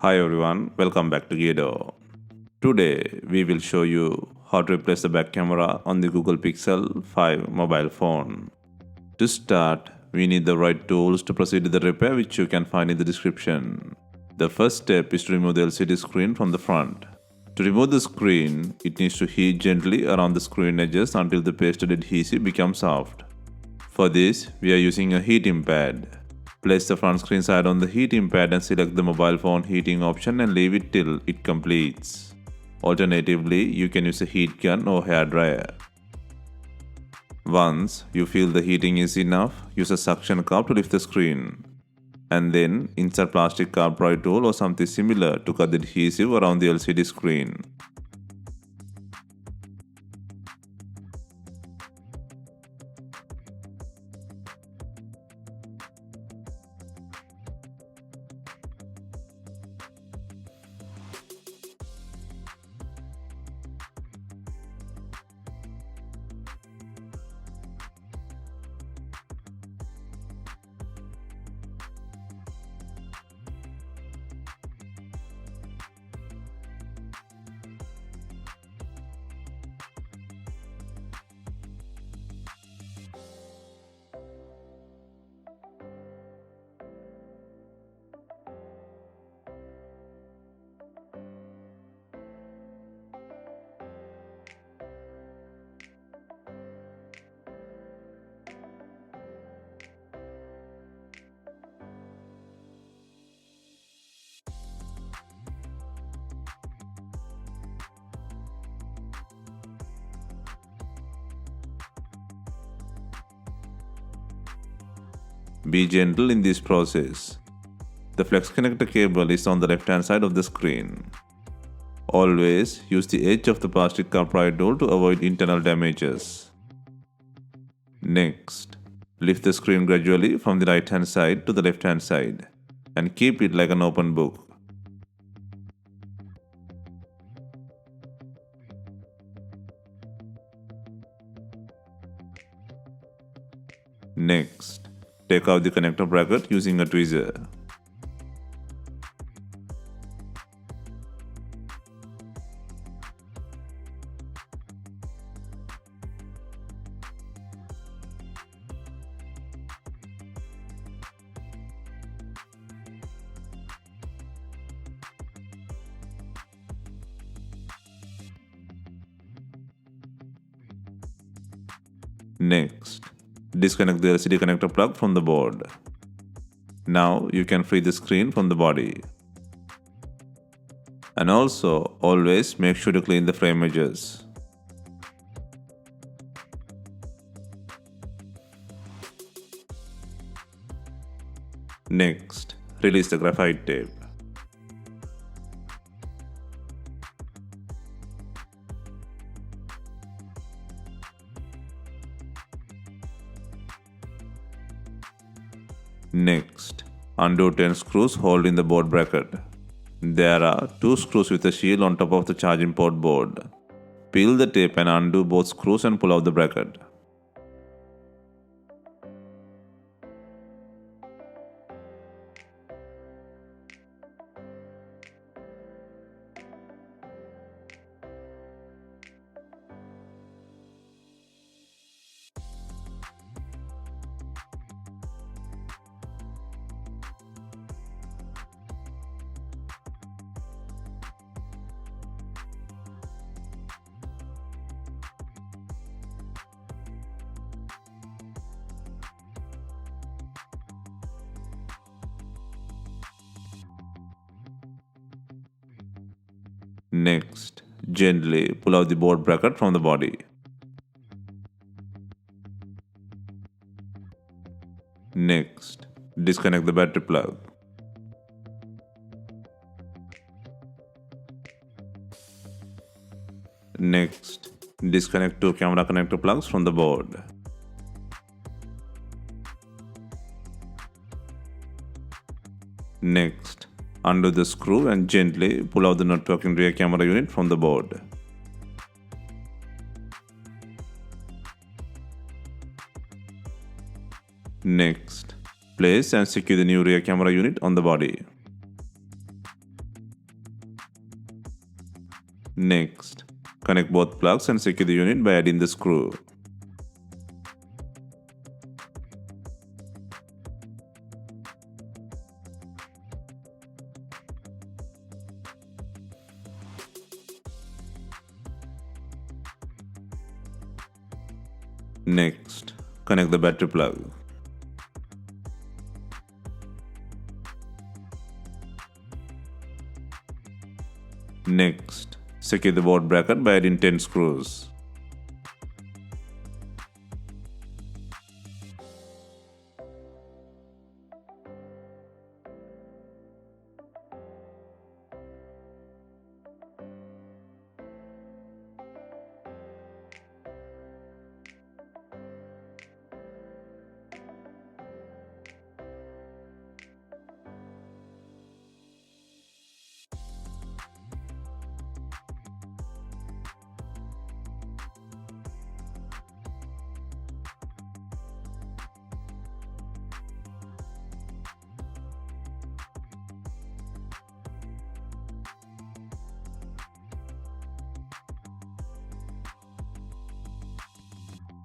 Hi everyone, welcome back to GTT9Q. Today we will show you how to replace the back camera on the Google Pixel 5 mobile phone. To start, we need the right tools to proceed with the repair, which you can find in the description. The first step is to remove the LCD screen from the front. To remove the screen, it needs to heat gently around the screen edges until the pasted adhesive becomes soft. For this, we are using a heating pad. Place the front screen side on the heating pad and select the mobile phone heating option and leave it till it completes. Alternatively, you can use a heat gun or hair dryer. Once you feel the heating is enough, use a suction cup to lift the screen. And then insert plastic carb pry tool or something similar to cut the adhesive around the LCD screen. Be gentle in this process. The flex connector cable is on the left hand side of the screen. Always use the edge of the plastic cup pry tool to avoid internal damages. Next, lift the screen gradually from the right hand side to the left hand side and keep it like an open book. Next, take out the connector bracket using a tweezer. Next, disconnect the LCD connector plug from the board. Now you can free the screen from the body. And also, always make sure to clean the frame edges. Next, release the graphite tape. Next, undo 10 screws holding the board bracket. There are 2 screws with a shield on top of the charging port board. Peel the tape and undo both screws and pull out the bracket. Next, gently pull out the board bracket from the body. Next, disconnect the battery plug. Next, disconnect 2 camera connector plugs from the board. Next, undo the screw and gently pull out the networking rear camera unit from the board. Next, place and secure the new rear camera unit on the body. Next, connect both plugs and secure the unit by adding the screw. Next, connect the battery plug. Next, secure the board bracket by adding 10 screws.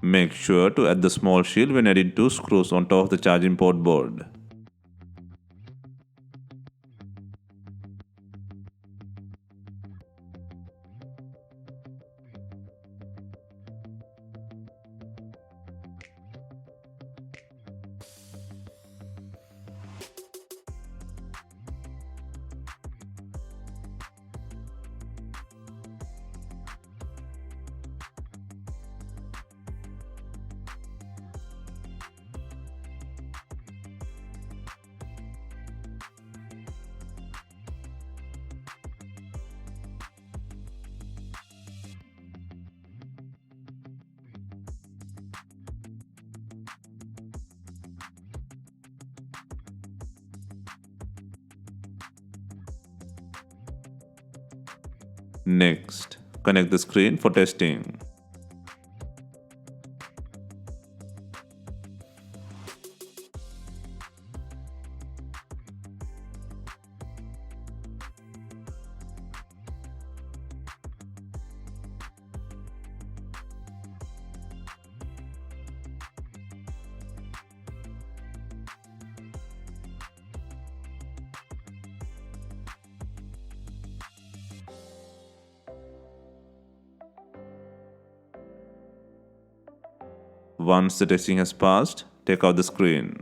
Make sure to add the small shield when adding 2 screws on top of the charging port board. Next, connect the screen for testing. Once the testing has passed, take out the screen.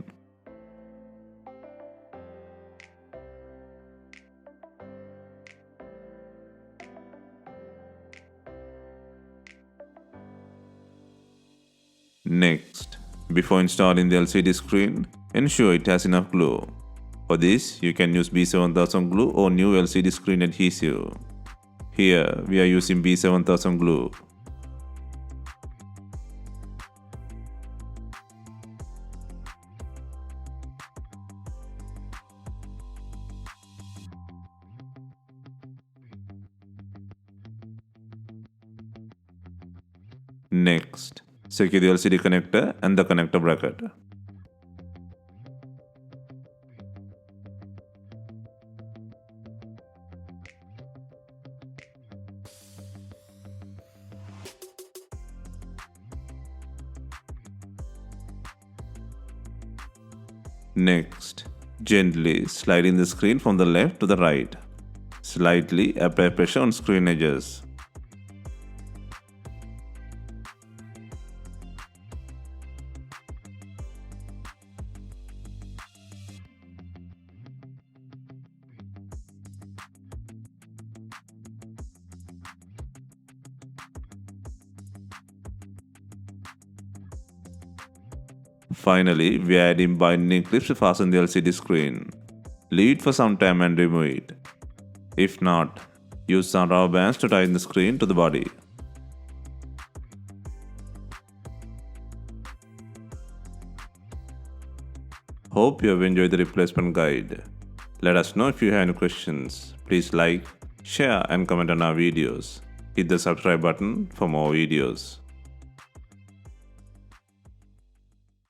Next, before installing the LCD screen, ensure it has enough glue. For this, you can use B7000 glue or new LCD screen adhesive. Here, we are using B7000 glue. Next, secure the LCD connector and the connector bracket. Next, gently slide in the screen from the left to the right. Slightly apply pressure on screen edges. Finally, we are adding binding clips to fasten the LCD screen. Leave it for some time and remove it. If not, use some rubber bands to tighten the screen to the body. Hope you have enjoyed the replacement guide. Let us know if you have any questions. Please like, share and comment on our videos. Hit the subscribe button for more videos.